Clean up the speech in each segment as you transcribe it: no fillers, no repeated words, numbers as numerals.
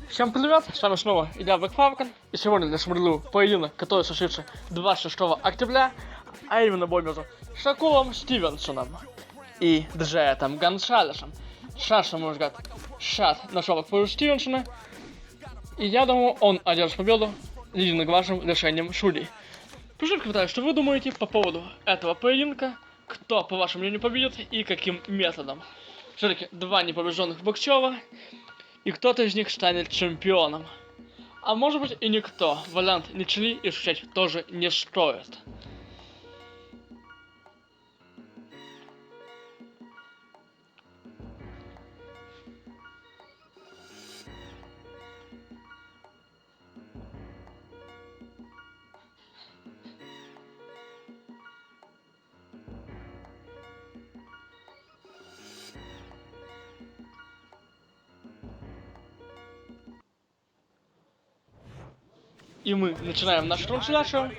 Всем привет, с вами снова я, Falcon, и сегодня я смотрю поединок, который состоится 26 октября, а именно бой между Шакуром Стивенсоном и Джоэтом Гонсалесом. Шанс, на мой взгляд, шат на Шакура Стивенсона, и я думаю, он одержит победу единогласным решением судей. Пишите в комментариях, что вы думаете по поводу этого поединка, кто, по вашему мнению, победит и каким методом. Все-таки два непобежденных боксера, и кто-то из них станет чемпионом. А может быть и никто. Вариант ничьи исключать тоже не стоит. И мы начинаем нашу трансляцию.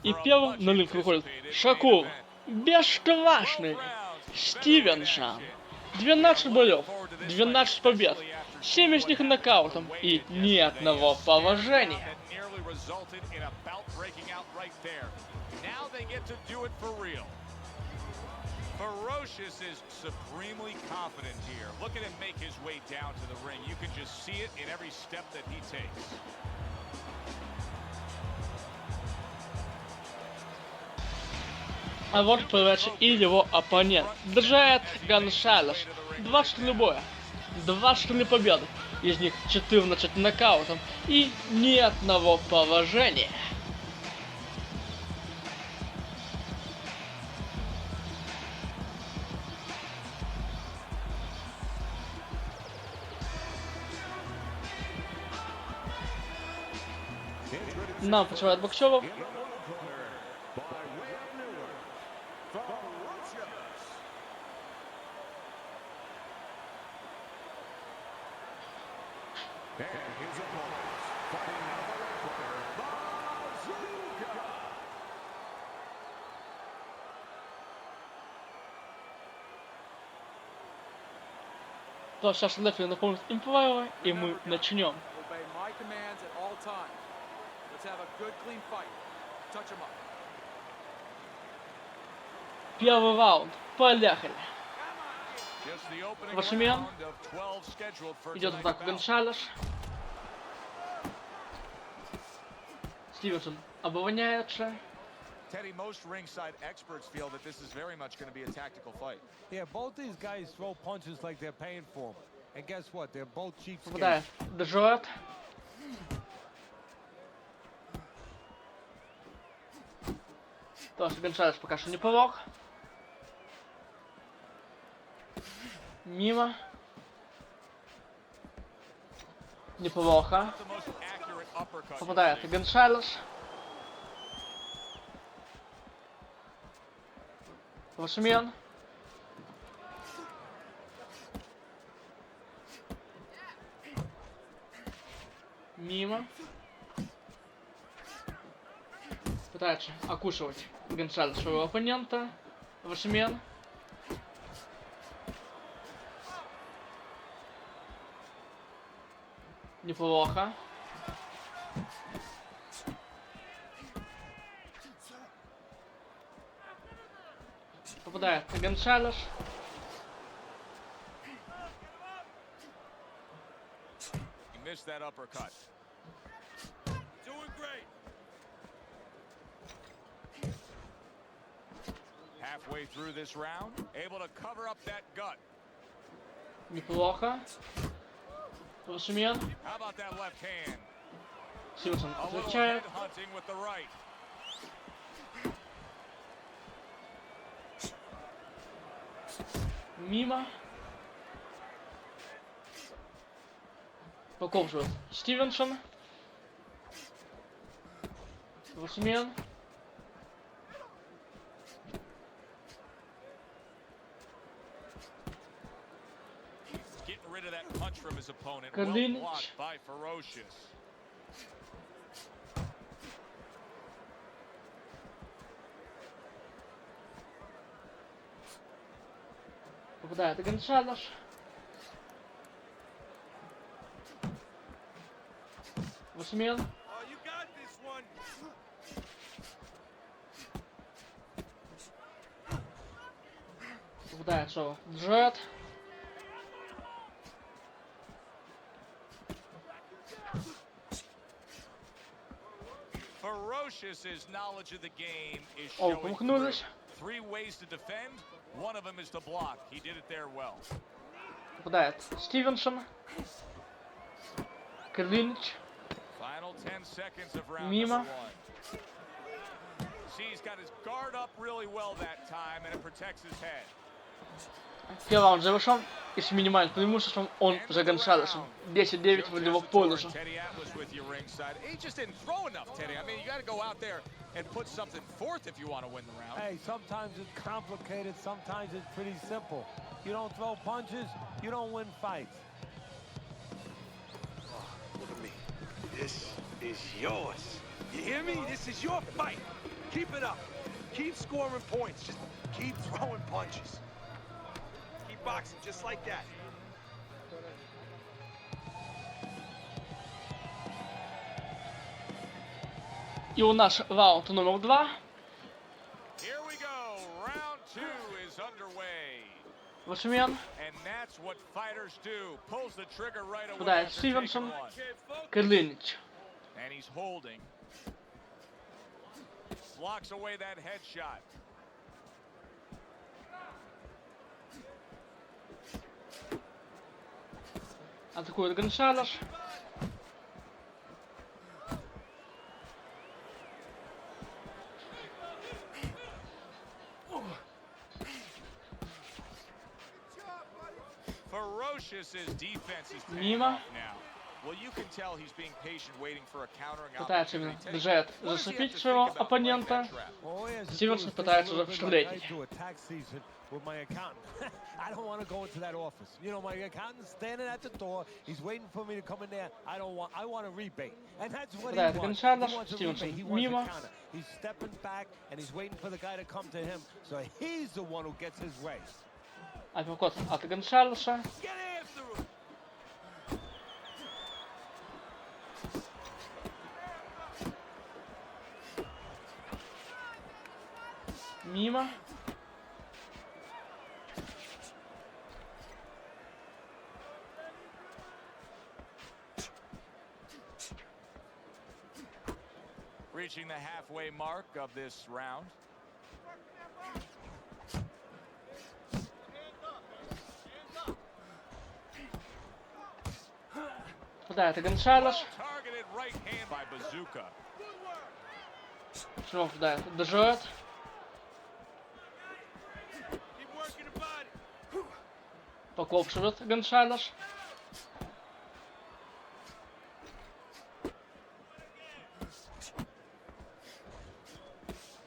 И первым на ринг выходит Шакур, бесстрашный Стивенсон. 12 боев, 12 побед, 7 из них нокаутом и ни одного поражения. Now they get to do it for real. Ferocious is supremely confident here. Look at him make his way down to the ring. You can just see it in every step that he takes. А вот появляется и его оппонент. Джоэт Гонсалес. 23 боя, 23 победы. Из них 14 нокаутом и ни одного поражения. Нам почивает боксеров. То сейчас Лефи наполнит им правила, и мы начнем. Первый раунд. Поехали. Вашимен. Идет в атаку Гонсалес. Стивенсон обороняется. Teddy, most ringside experts feel that this is very much going to be a tactical fight. Yeah, both these guys throw punches like they're paying for them. And guess what? They're both cheap. Попадает Джоэт. То есть Гонсалес пока что не помог. Мимо. Неплохо. Попадает Гонсалес. Вашимен. Мимо. Пытается окушивать Гонсалес своего оппонента. Вашимен. Неплохо. Попадает Гонсалес. He missed that uppercut. Doing great. Halfway through this round, able to cover up that gut. Неплохо. Вашимен. How about that left hand? Стивенсон A little отвечает. head hunting with the right. Мимо. Поколживает Стивенсон. Вашимен. Getting rid of that punch from his opponent. Kalinic. Well blocked by Ferocious. Попадает Гонсалес. Восьмил. Попадает снова Джоэт. Ferocious, his knowledge of the game is О, showing through. помахнулись. 3 ways to defend. One of them is to block. He did it there well. Попадает Стивенсон. Клинч. Final 10 seconds of round Мимо. number 1. See, he's got his guard up really well that time, and it protects his head. Первый раунд завершен. И с минимальным преимуществом он за Гонсалесом. 10-9 в его пользу. He just didn't throw enough, Teddy. I mean, you got to go out there and put something forth if you want to win the round. Hey, sometimes it's complicated, sometimes it's pretty simple. You don't throw punches, you don't win fights. Look at me. This is yours. You hear me? This is your fight. Keep it up. Keep scoring points. Just keep throwing punches. Keep boxing just like that. И у нас раунд номер 2. Here we go. Round 2 is underway. Восьмин. And that's what fighters do. Pulls the trigger right away. Попадает after taking Стивенсон. one. Клинч. And he's holding. Blocks away that headshot. Атакует Гонсалес. Ferocious's defense is paying Мимо. off now. Well, you can tell he's being patient, waiting for a countering Пытается именно opportunity. Джоэт What does he have зацепить to своего think about оппонента. playing that trap? All he has to do Стивенсон is think пытается a уже little bit встретить. like I do at tax season with my accountant. I don't want to go into that office. You know, my accountant's standing at the door. He's waiting for me to come in there. I want a rebate. And that's what he Попадает wants. Гонсалес. He wants a Стивенсон rebate. He wants мимо. a counter. He's stepping back and he's waiting for the guy to come to him. So he's the one who gets his way. Апперкот от Гонсалеса. Get after him. Мимо. Reaching the halfway mark of this round. Попадает Гонсалес. Targeted right hand by Bazooka. Снова попадает Джоэт. Keep working the body. Покоп живет Гонсалес.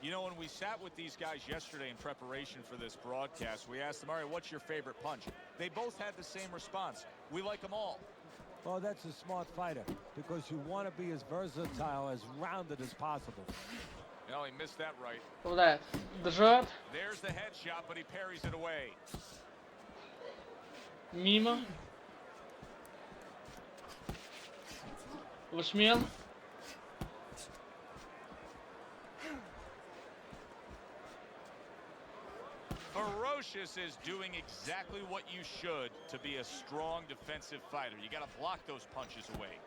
You know, when we sat with these guys yesterday in preparation for this broadcast, we asked them, all right, what's your favorite punch? They both had the same response. We like them all. Well, that's a smart fighter because you want to be as versatile, as rounded as possible. No, he missed that right. Попадает Джоэт. There's the headshot, but he parries it away. Мимо. Восьмил. Ferocious is doing exactly what you should to be a strong defensive fighter. You got to block those punches away.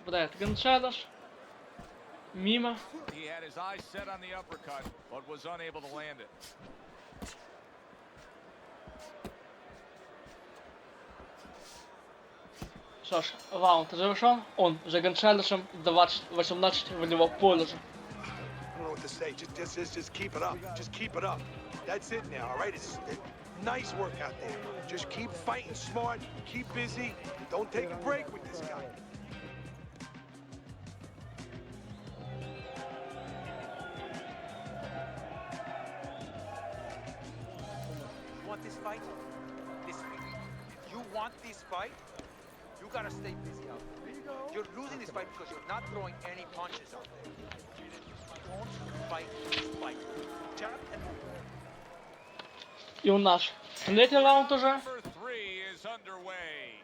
Попадает Гонсалес. Мимо. He had his eyes set on the uppercut, but was unable to land it. Что ж, раунд завершен. Он за Гонсалесом 20-18 в его пользу. I don't know what to say. Just keep it up. Just keep it up. That's it now, all right? It's nice work out there. Just keep fighting smart. Keep busy. Don't take a break with this guy. You want this fight? You want this fight? You gotta stay busy out there. You're losing this fight because you're not throwing any punches out there. Don't fight, fight. Jab and И у нас третий раунд уже. Number 3 is underway.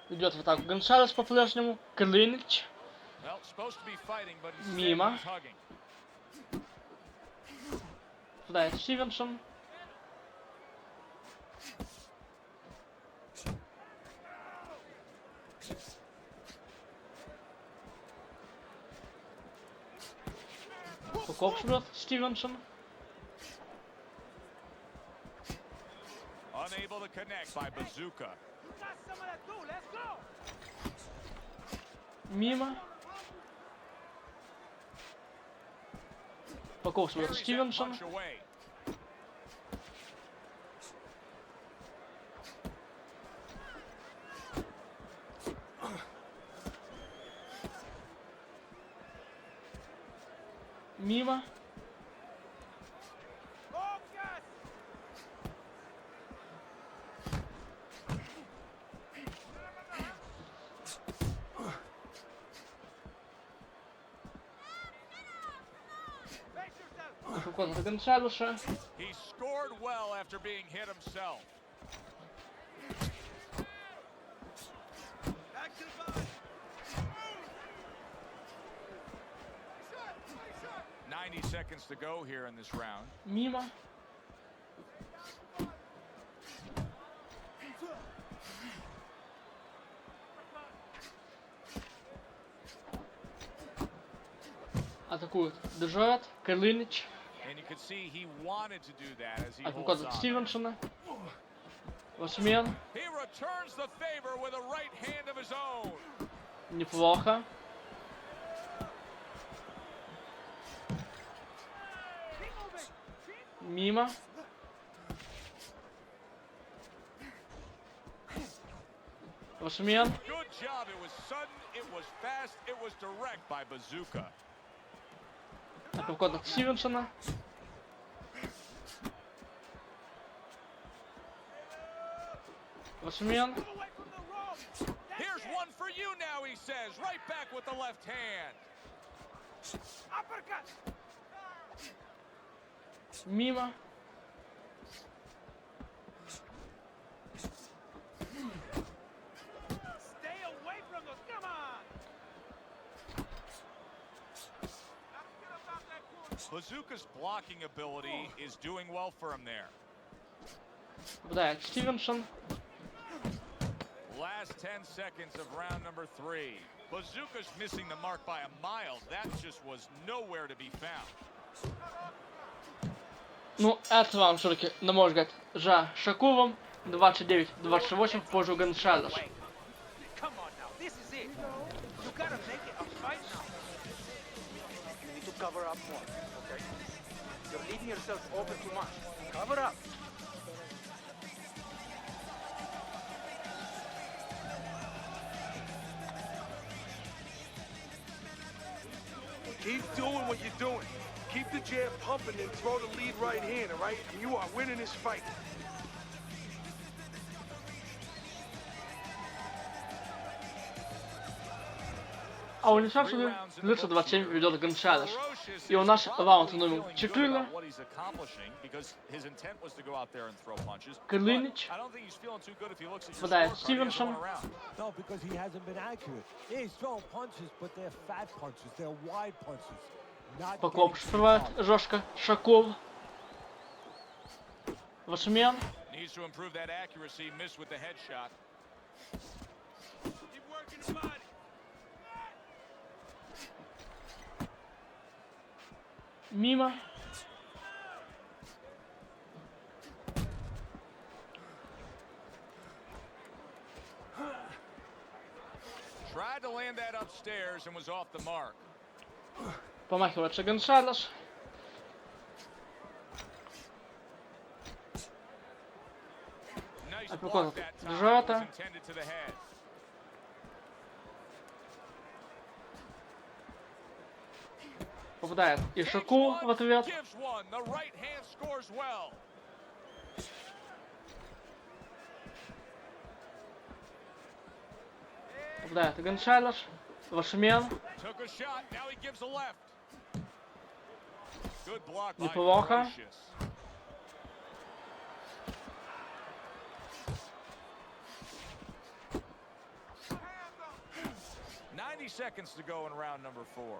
Идет в атаку Гонсалес по-прежнему. Клинч. Well, supposed to be fighting, but instead Мимо. he's hugging. Попадает Стивенсон. Кок жмет Стивенсон. Unable to connect by Bazooka. Мимо. Поков жмет Carries that Стивенсон. punch away. Мимо. Шакур Гонсалеса. He scored well after being hit himself. back to the body. 90 seconds to go here in this round. Мимо. Атакует Джоэт, Клинч. And you could see he wanted to do that as he holds Атакует on. Стивенсона. Восьмен. He returns the favor with a right hand of his own. Неплохо. Мимо. Восьмен. Good job. It was sudden, it was fast, it was direct by Bazooka. Атакует Стивенсона. Восьмен. Here's one for you now, he says. Right back with the left hand. Мимо. Stay away from those. Come on. Bazooka's blocking ability is doing well for him there. Попадает Стивенсон. Last 10 seconds of round number 3. Bazooka's missing the mark by a mile. That just was nowhere to be found. Ну, это вам все-таки, на мой взгляд, за Шакуром 29-28 в пользу Гонсалеса. Come on now. This is it. You gotta make it a fight now. You need to cover up more, okay? You're leaving yourself open too much. Cover up. Keep doing what you're doing. Keep the jab pumping and throw the lead right hand, all right? You are winning this fight. А у Лисавшина длится 27 ведет Гонсалес. И у нас раунд номер 4. Клинч. Попадает Стивенсон. No, because he hasn't been accurate. Yeah, he's throwing punches, but they're fat punches. They're wide punches. Not Покоп getting срывает to the жестко Шакур. Восьмен. Needs to improve that accuracy. Missed with the headshot. Keep working the body. Мимо. Tried to land that upstairs and was off the mark. Помахивается Гонсалес. Nice Uppercut block that time. Joeta. Was intended to the head. Попадает и Шакур в ответ. Gives one. The right hand scores well. Попадает Гонсалес. Вашмен. Took a shot. Now he gives a left. Good block by Неплохо. Ferocious. 90 seconds to go in round number 4.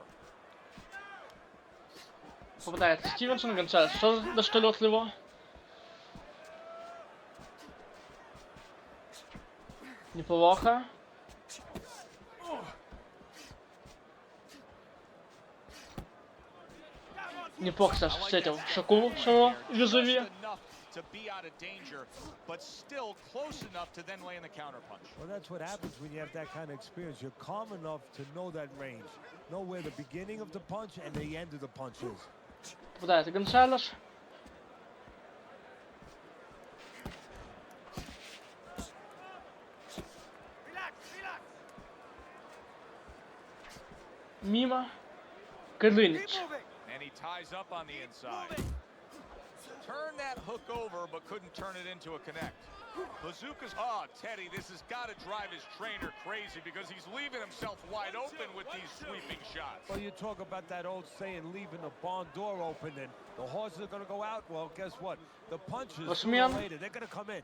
Попадает Стивенсон. Гонсалес тоже достает его. Неплохо. Неплохо сейчас встретил Шакуру своего визави. To be out of danger, but still close enough to then lay in the counterpunch. Well, that's what happens when you have that kind of experience. You're calm enough to know that range, know where the beginning of the punch and the end of the punch is. Попадает Гонсалес. Мимо. Крыльнич. And he ties up on the inside. Turned that hook over, but couldn't turn it into a connect. Bazooka's, oh, Teddy, this has got to drive his trainer crazy because he's leaving himself wide open with these sweeping shots. Well, you talk about that old saying, leaving the barn door open and the horses are going to go out. Well, guess what? The punches, sooner or later, they're going to come in.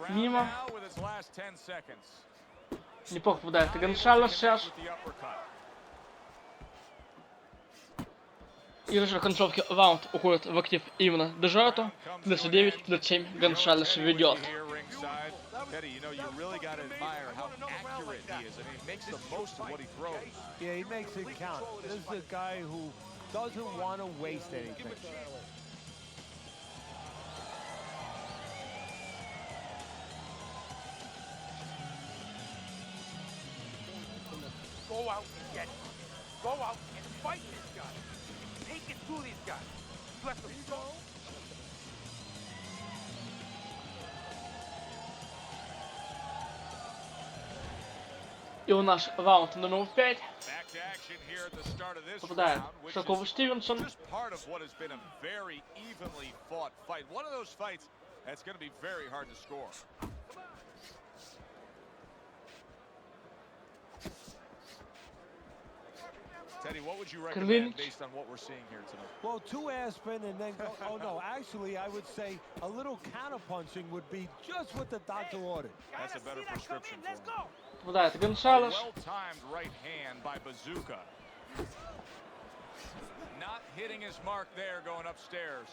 Мимо. Неплохо попадает Гонсалес сейчас. И уже в концовке раунд уходит в актив именно Джоэту. 39-37 Гонсалес ведет. Yeah, he makes it count. This is a guy who doesn't want to waste anything. Go out and get it. Go out and fight this guy. Take it to these guys. You have to go. И у нас раунд номер 5. Попадает Шакур Стивенсон. Teddy, what would you recommend based on what we're seeing here tonight? Well, 2 air spin and then go, oh no, actually I would say a little counter punching would be just what the doctor ordered. That's a better prescription for him. Попадает Гонсалес. Well-timed right hand by Bazooka. Not hitting his mark there going upstairs.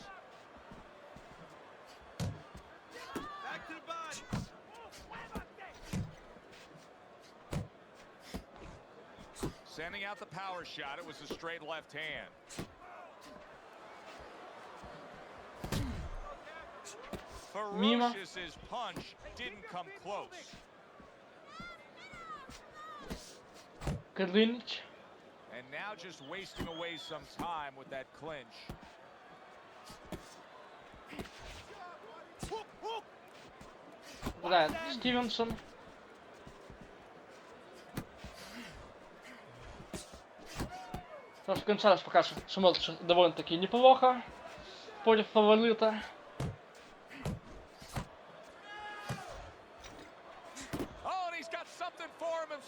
Back to the body. Sending out the power shot. It was a straight left hand. Мимо. Ferocious's punch didn't come close. Крыльнич. And now just wasting away some time with that clinch. Попадает Стивенсон. Потому что Гонсалес пока что смотрится довольно-таки неплохо против фаворита.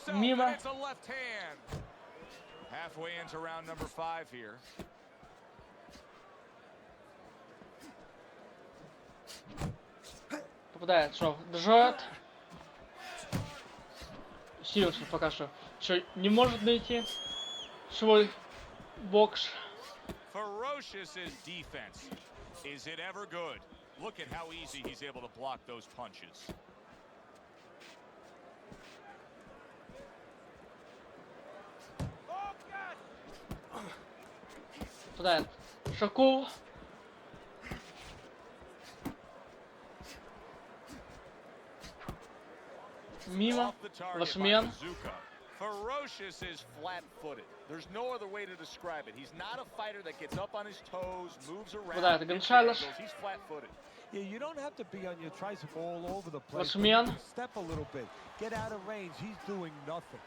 Мимо. Попадает снова Джоэт. Стивенсон пока что еще не может найти свой бокс. Ferocious's defense. Is it ever good? Look at how easy he's able to block those punches. Попадает Шакур. Мимо. Вашмен. Ferocious is flat-footed. There's no other way to describe it. He's not a fighter that gets up on his toes, moves around. Попадает Гонсалес. He's flat-footed. Yeah, you don't have to be on your tricycle all over the place. Вашмен. Step a little bit. Get out of range. He's doing nothing.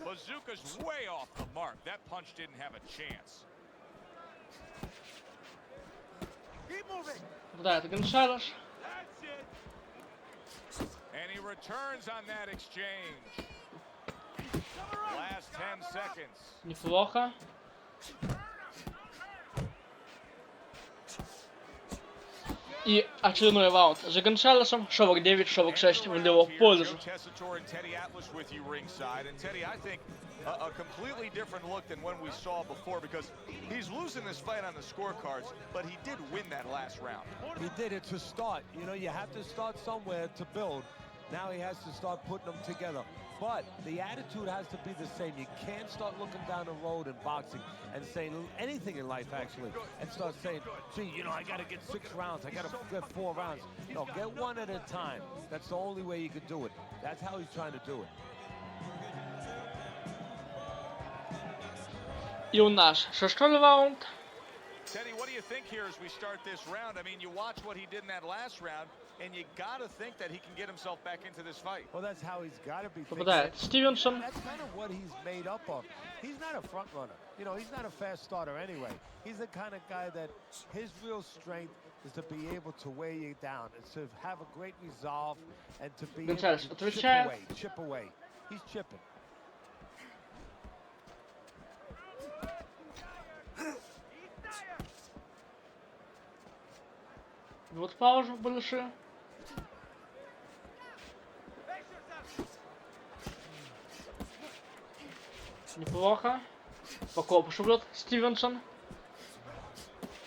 Bazooka's way off the mark. That punch didn't have a chance. Keep moving. Попадает Гонсалес. That's it. And he returns on that exchange. Last 10 seconds. Неплохо. И очередной раунд за Гонсалесом. Шовок 9, шовок 6 в его пользу. A completely different look than when we saw before, because he's losing this fight on the scorecards, but he did win that last round. He did. It's a start. You know, you have to start somewhere to build. Now he has to start putting them together. But the attitude has to be the same. You can't start looking down the road in boxing and saying anything in life, actually, and start saying, gee, you know, I got to get 6 rounds. I got to get 4 rounds. No, get one at a time. That's the only way you can do it. That's how he's trying to do it. И у нас шестой раунд. Teddy, what do you think here as we start this round? I mean, you watch what he did in that last round, and you got to think that he can get himself back into this fight. Well, that's how he's got to be thinking. Попадает Стивенсон. That's kind of what he's made up of. He's not a front runner. You know, he's not a fast starter anyway. He's the kind of guy that his real strength is to be able to weigh you down, and to have a great resolve, and to be able Гонсалес to отвечает. chip away. He's chipping. Вот паузу большую. Неплохо. По корпусу бьет Стивенсон.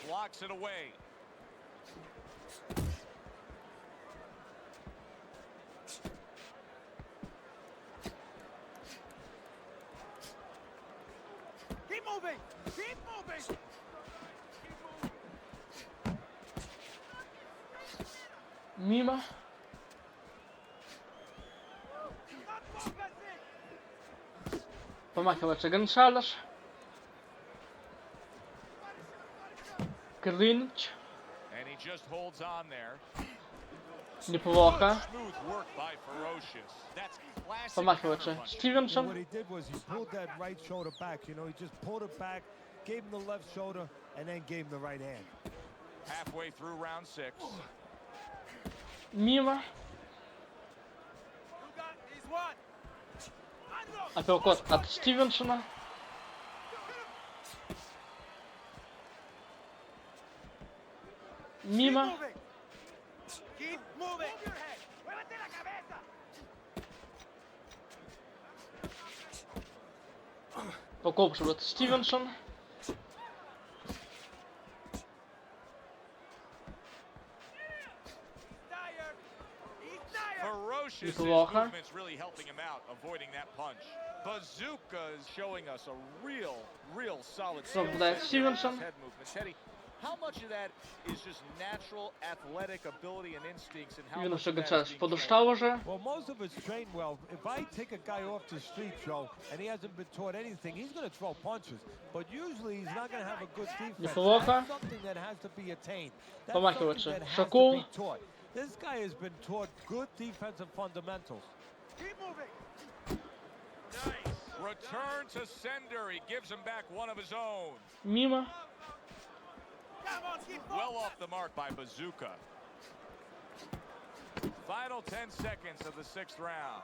Blocks it away. Keep moving. Keep moving. Мимо. Помахивается Гонсалес. Клинч. And he just holds on there. Неплохо. Smooth work by Ferocious. That's classic Помахивается counterpunch. Стивенсон. What he did was he pulled that right shoulder back. You know, he just pulled it back, gave him the left shoulder, and then gave him the right hand. Halfway through round 6. Мимо. Апперкот от Стивенсона. Мимо. Keep moving. По корпусу бьет Стивенсон. Ferocious Неплохо. movement's really helping him out, avoiding that punch. Bazooka is showing us a real solid skill Попадает set Стивенсон. with his head movement. Teddy, how much of that is just natural athletic ability and instincts, and how Видно, much что of that is Гонсалес being подустал уже. Well, most of it's trained well. If I take a guy off the street, Joe, and he hasn't been taught anything, he's going to throw punches. But usually he's not going to have a good defense. Неплохо. That's something that has to be attained. That's Помахивается something that has Шакур. to be taught. This guy has been taught good defensive fundamentals. Keep moving. Return to sender. He gives him back one of his own. Мимо. Come on, keep Well off the mark by Bazooka. Final 10 seconds of the 6th round.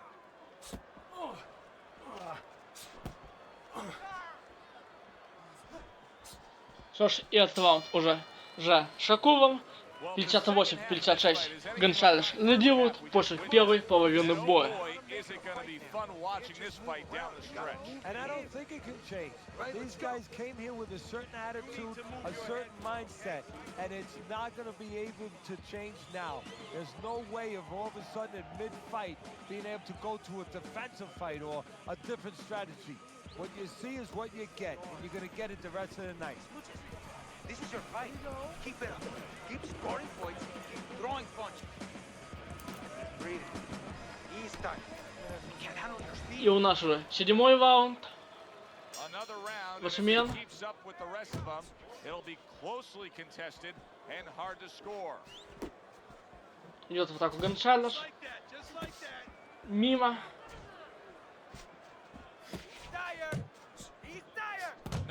Что ж, и этот раунд уже за Шакуром. 58-56. Гонсалес лидирует после первой половины боя. And I don't think it can change. These guys came here with a certain attitude, a certain mindset, and it's not going to be able to change now. There's no way of all of a sudden in mid-fight being able to go to a defensive fight or a different strategy. What you see is what you get, and you're going to get it the rest of the night. This is your fight. Keep it up. Keep scoring points. Keep throwing punches. Breathe. Ease tight. You can't handle your speed. И у нас уже седьмой раунд. Another round. Восьмин. If he keeps up with the rest of them, it'll be closely contested and hard to score. Идет в атаку Гонсалес. Мимо.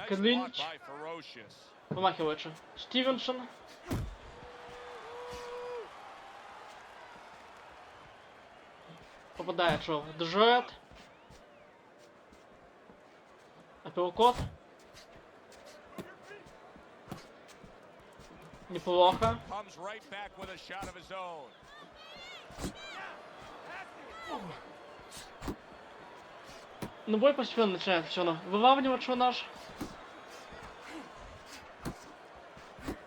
Клинч. Помахивается Стивенсон. Попадает в Джоэт. Апперкот. Неплохо. Но бой постепенно начинает все равно вылавливаться наш.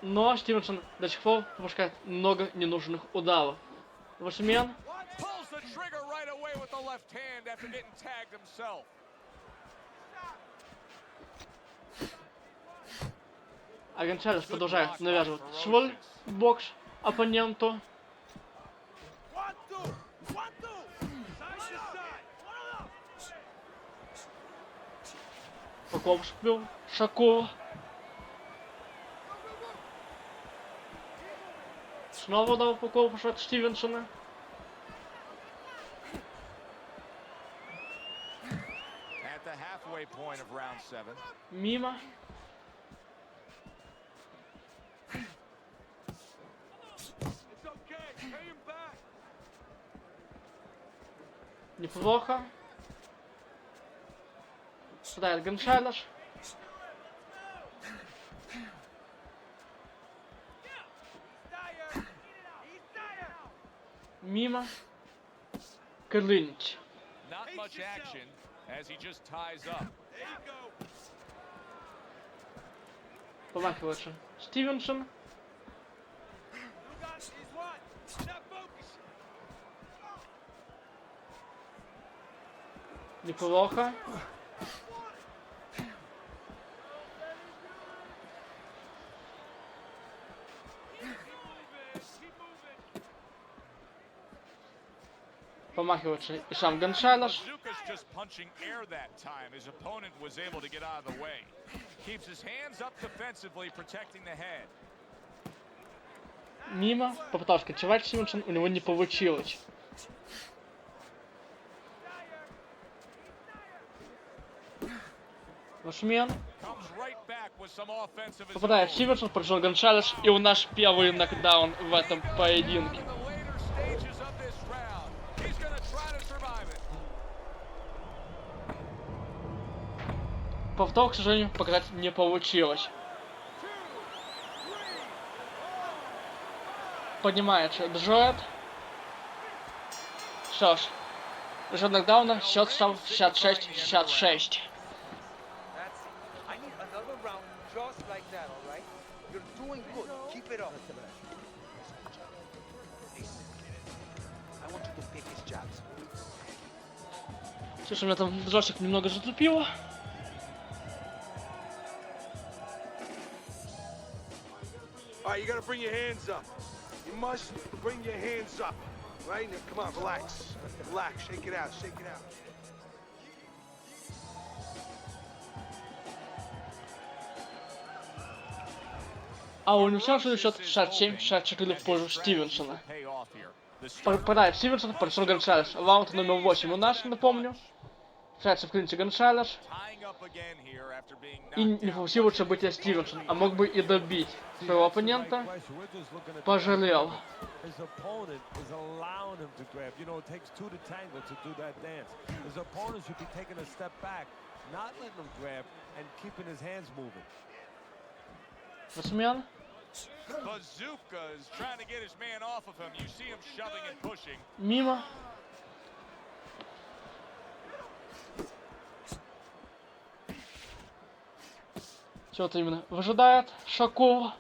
Но Стивенсон до сих пор пропускает много ненужных ударов. Восьмен. А Гонсалес продолжает навязывать свой бокс оппоненту. Покоп сбил Шакур. Снова дал покоп от Стивенсона. Мимо. Неплохо. Страдает Гонсалес. Мимо. Клинч. Помахивается Стивенсон. Неплохо. Помахивается и сам Гонсалес. Мимо. Попытался кочевать Стивенсон, у него не получилось. Восьмен. Попадает Стивенсон, пришел Гонсалес, и у нас первый нокдаун в этом поединке. Повтор, к сожалению, показать не получилось. Поднимается Джоэт. Что ж, уже нокдауна счет стал 66-66. Слушай, у меня там джойстик немного затупило. All right, you gotta bring your hands up. You must bring your hands up. Right? Now, come on, relax. Relax. Shake it out. Shake it out. А у него счет 67-64 в пользу Стивенсона. Попадает Стивенсон, пришел Гонсалес. Раунд номер 8 у нас, напомню. Встречается в клинче Гонсалес. И не фокусирует события Стивенсон, а мог бы и добить своего оппонента. Пожалел. Восьмен. Мимо. Что-то именно выжидает Шакур.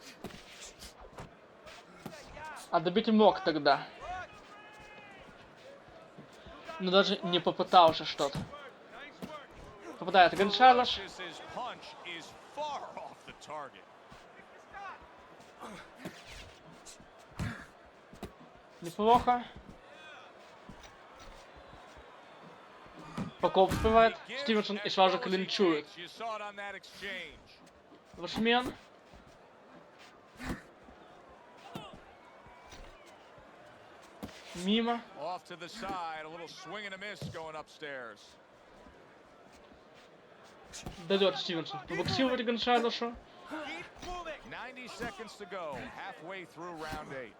А добить мог тогда. Но даже не попытался что-то. Попадает Гонсалес. Неплохо. Покоп успевает. Стивенсон и сразу же клинчует. Восьмен. Мимо. Off to the side, a little swing and a miss going upstairs. Дает Стивенсон побоксировать Гонсалесу. 90 seconds to go, halfway through round 8.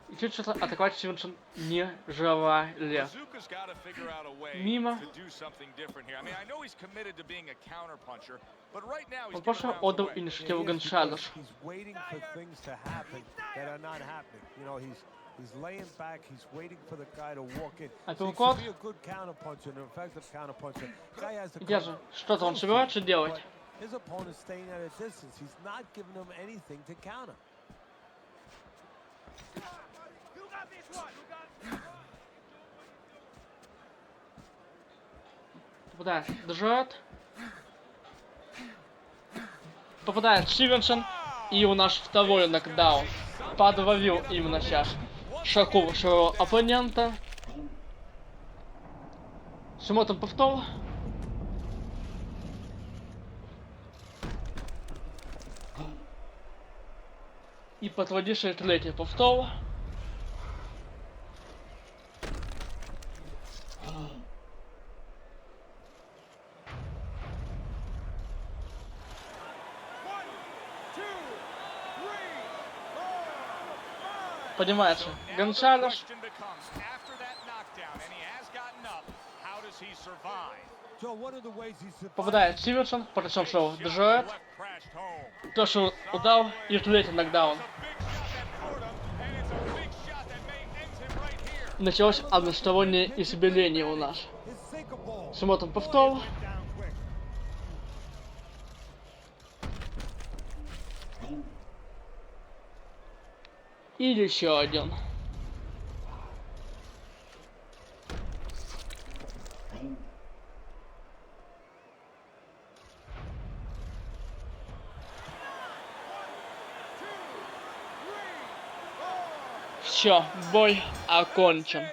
И чуть что-то атаковать Стивенсон не желали. Bazooka's got to figure out a way Мимо. to do something different here. I mean, I know he's committed to being a counterpuncher, but right now he's Он giving просто rounds отдал away. инициативу He is, because Гонсалесу. he's waiting for things to happen that are not happening. You know, he's laying back, he's waiting for the guy to walk in. А So he Пилкот? could be a good counterpuncher, an effective counterpuncher. Guy has to Где же? Что-то он собирается делать? But his opponent's staying at a distance. He's not giving him anything to counter. Попадает Джоэт. Попадает Стивенсон. И у нас второй нокдаун. Подловил именно сейчас Шакур своего оппонента. Смотрим повтор. И подводишь третий повтор. Поднимается Гонсалес. Попадает Стивенсон, потом шел Джоэт. Тоже удар и третий нокдаун. Началось одностороннее избиение у нас. Смотрим повтор. И еще один. Все, бой окончен.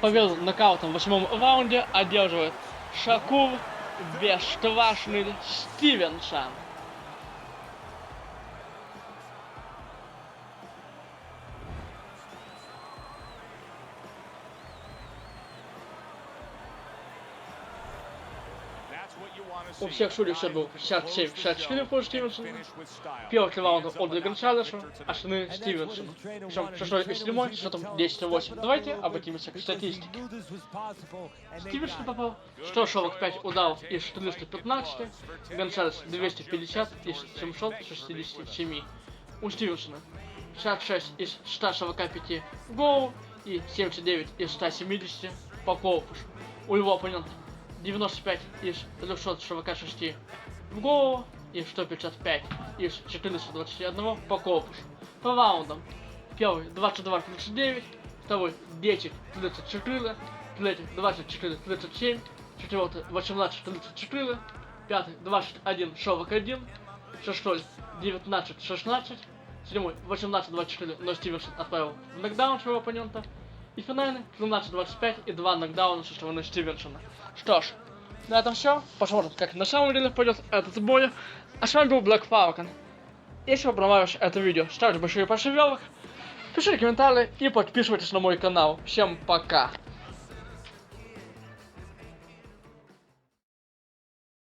Победу нокаутом в 8-м раунде одерживает Шакур бесстрашный Стивенсон. У всех судей счет был 67-64 в пользу Стивенсона. Первый три раунда отдали Гонсалесу, остальные Стивенсону. Причем шестой и седьмой с счетом 10-8. Давайте обратимся к статистике. Стивенсон попал 145 ударов из 415, Гонсалес 250 из 767. У Стивенсона 66 из 145 в голову и 79 из 170 по корпусу. У его оппонента 95 из 346 в голову и 155 из 421 по корпусу. По раундам. Первый 22-39, второй 10-34, третий 24-37, четвертый 18-34, пятый 21-41, шестой 19-16, седьмой 18-24, но Стивенсон отправил в нокдаун своего оппонента. И финальный 13-25 и 2 нокдауна со стороны Стивенсона. Что ж, на этом все. Посмотрим, как на самом деле пойдет этот бой. А с вами был Black Falcon. Если вам понравилось это видео, ставьте большие пальцы вверх, пишите комментарии и подписывайтесь на мой канал. Всем пока!